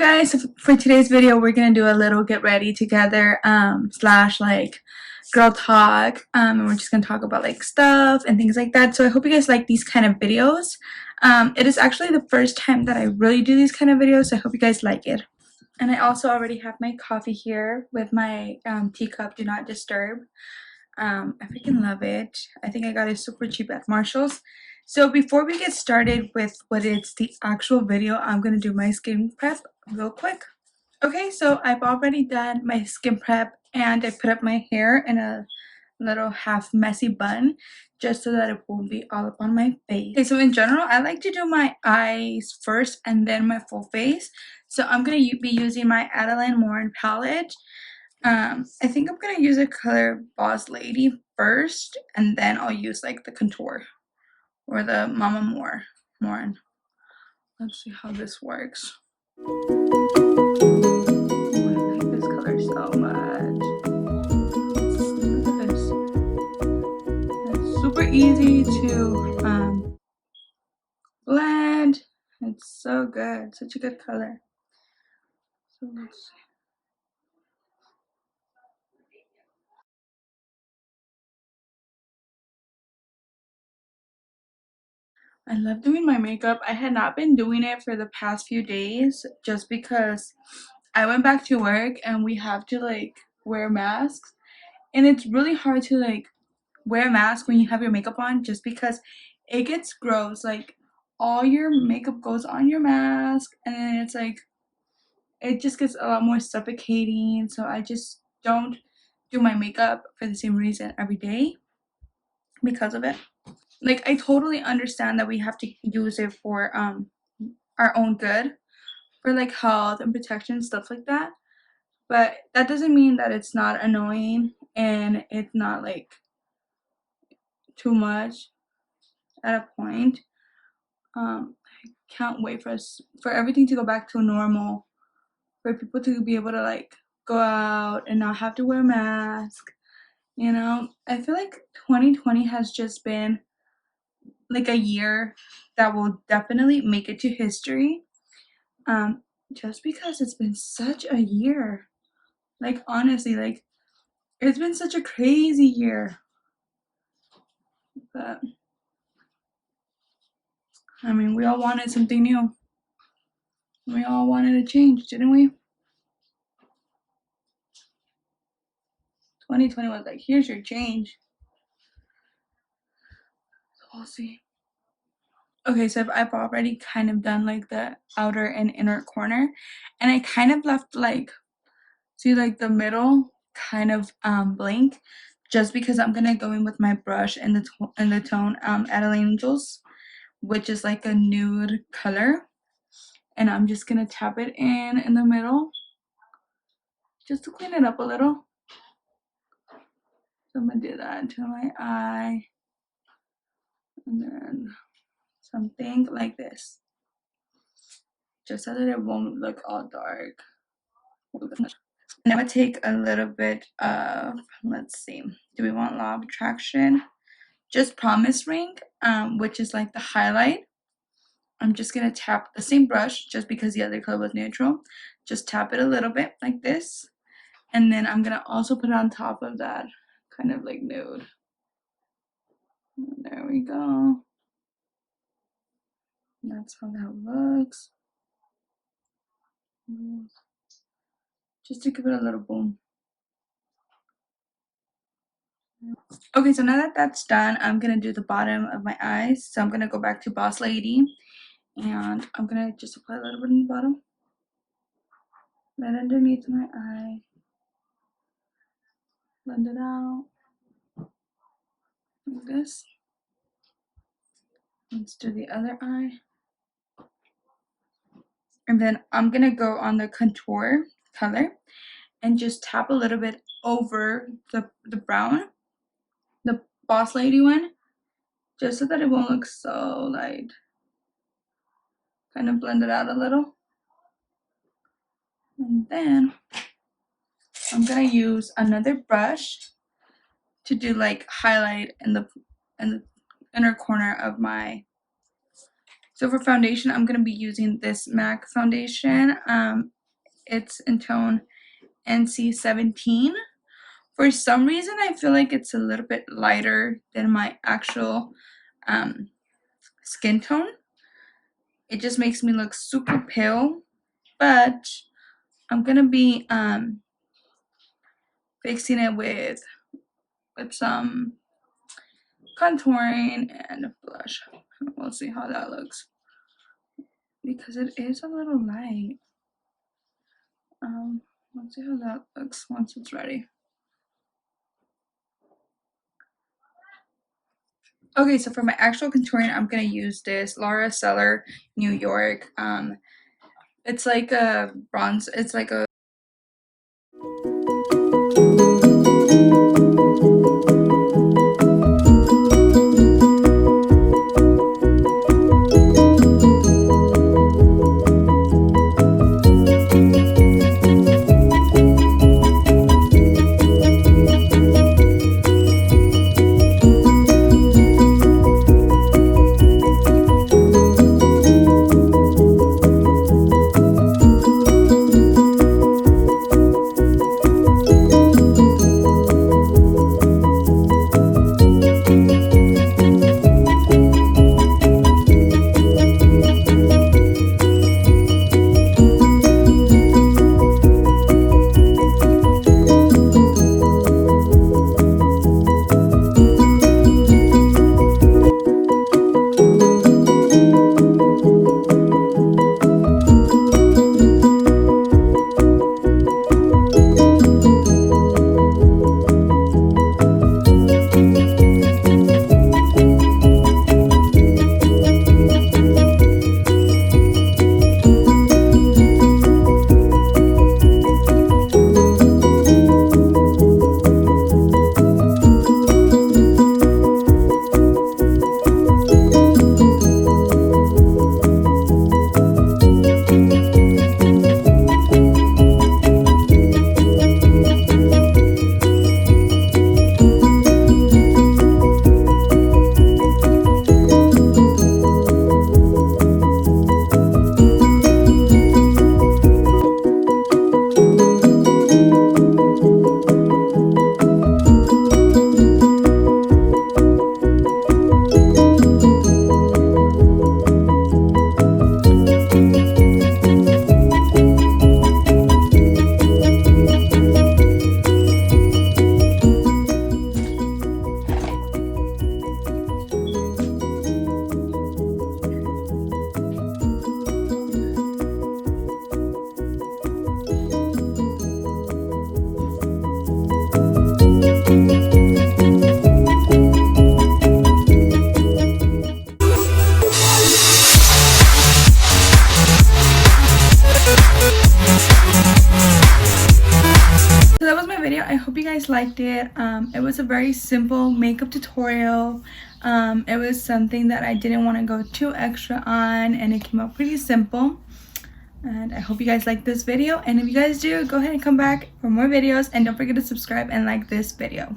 guys, for today's video we're gonna do a little get ready together slash like girl talk, and we're just gonna talk about like stuff and things like that. So I hope you guys like these kind of videos. It is actually the first time that I really do these kind of videos, so I hope you guys like it. And I also already have my coffee here with my teacup, do not disturb. I freaking love it. I think I got it super cheap at Marshall's. So before we get started with what is the actual video, I'm going to do my skin prep real quick. Okay, so I've already done my skin prep and I put up my hair in a little half messy bun just so that it won't be all up on my face. Okay, so in general, I like to do my eyes first and then my full face. So I'm going to be using my Adeline Morin palette. I think I'm gonna use a color Boss Lady first, and then I'll use like the contour or the Mama Morin. Let's see how this works. Oh, I like this color so much. Look at this. It's super easy to blend. It's so good, such a good color. So let's see. I love doing my makeup. I had not been doing it for the past few days just because I went back to work and we have to like wear masks. And it's really hard to like wear a mask when you have your makeup on just because it gets gross. Like all your makeup goes on your mask and then it's like it just gets a lot more suffocating. So I just don't do my makeup for the same reason every day because of it. Like I totally understand that we have to use it for our own good, for like health and protection, stuff like that, but that doesn't mean that it's not annoying and it's not like too much at a point. I can't wait for everything to go back to normal, for people to be able to like go out and not have to wear a mask. I feel like 2020 has just been like a year that will definitely make it to history, just because it's been such a year. Like honestly, like it's been such a crazy year. But I mean, we all wanted something new. We all wanted a change, didn't we? 2020 was like, here's your change. So we'll see. Okay, so I've already kind of done like the outer and inner corner, and I kind of left like, see like the middle kind of blank, just because I'm gonna go in with my brush in the tone Adeline Angels, which is like a nude color, and I'm just gonna tap it in the middle just to clean it up a little. So I'm gonna do that to my eye, and then something like this, just so that it won't look all dark. And I'm gonna take a little bit of, let's see, do we want Law of Attraction? Just Promise Ring, which is like the highlight. I'm just gonna tap the same brush, just because the other color was neutral. Just tap it a little bit like this, and then I'm gonna also put it on top of that kind of like nude. There we go. That's how that looks. Just to give it a little boom. Okay, so now that that's done, I'm gonna do the bottom of my eyes. So I'm gonna go back to Boss Lady, and I'm gonna just apply a little bit in the bottom, right underneath my eye. Blend it out like this. Let's do the other eye. And then I'm gonna go on the contour color and just tap a little bit over the brown, the Boss Lady one, just so that it won't look so light. Kind of blend it out a little. And then I'm gonna use another brush to do like highlight in the inner corner of my. So for foundation, I'm gonna be using this MAC foundation. It's in tone NC17. For some reason, I feel like it's a little bit lighter than my actual skin tone. It just makes me look super pale, but I'm gonna be fixing it with some contouring and blush. We'll see how that looks because it is a little light. Let's see how that looks once it's ready. Okay, so for my actual contouring, I'm gonna use this Laura Seller New York. It's like a bronze. It's like a So that was my video. I hope you guys liked it. It was a very simple makeup tutorial. It was something that I didn't want to go too extra on, and it came out pretty simple. And I hope you guys like this video, and if you guys do, go ahead and come back for more videos, and don't forget to subscribe and like this video.